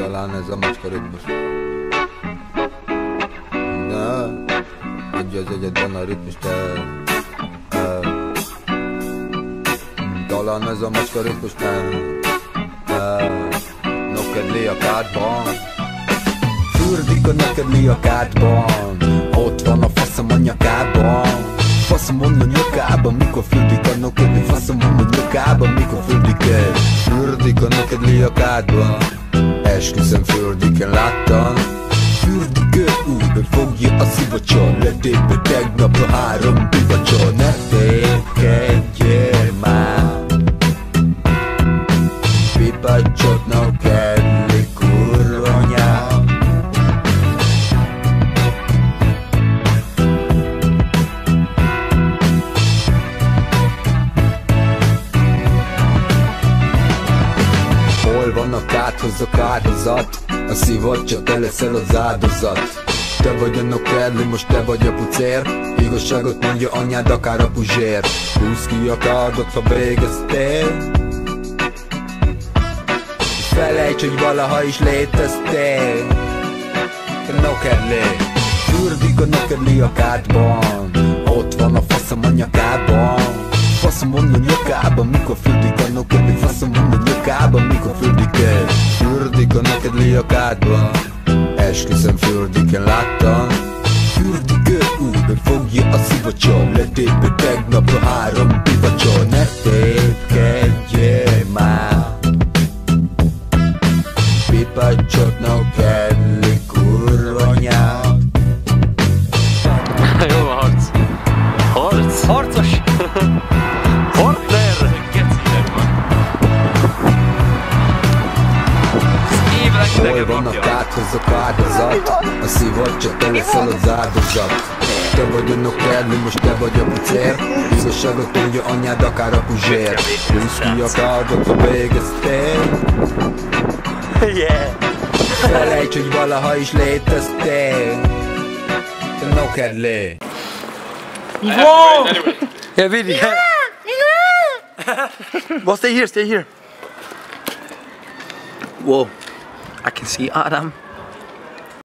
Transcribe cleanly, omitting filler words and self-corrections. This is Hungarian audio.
talán ez a macska ritmus. De egy az egyetben a ritmus, te talán ez a macska ritmus, te nokedli a kádban. Fürdik a nokedli a kádban, ott van a faszom a nyakában. Faszom van a nyakában, mikor fürdik a nokedli. Faszom van a nyakában, mikor fürdik el. Fürdik a nokedli a kádban, esküszöm fürdiken láttam. Fürdik úgy, hogy fogja a szivacsal. Letépve tegnap a 3 bivacsal. Ne tékedjél már, pipacsot kedli kurva nyám. Hol van a kádhoz a kádozat? A szivacsa, te leszel az áldozat. Te vagy a nokedli, most te vagy a pucér. Igazságot mondja anyád, akár a puzsér. Húzd ki a kádot, ha végeztél. Felejts, hogy valaha is léteztél. Te nokedli. Fürdik a nokedli a kádban, ott van a faszom a nyakában. Faszom van a nyakában, mikor fürdik a nokedli. Faszom van a nyakában, mikor fürdik el. Fürdik a nokedli a kádban, esküszöm fürdiken láttam. Fürdik úgy, hogy fogja a szivacsal. Letépve tegnap a 3 bivacsal. Ne tékedjél már, pipacsot nokedli kurva nyám. Jó van, harc. Harc? Harcos? Partner! Hol van a kádhoz a kádozat? A szivacsa, te leszel az áldozat. Te vagy a nokedli, most te vagy a pucér. Igazságot mondja anyád, akár a puzsér. Húzd ki a kádot, ha végeztél. Yeah! Felejts, hogy valaha is léteztél. Te nokedli. Whoa! Yeah, video. Well, stay here, stay here. Whoa, I can see Adam.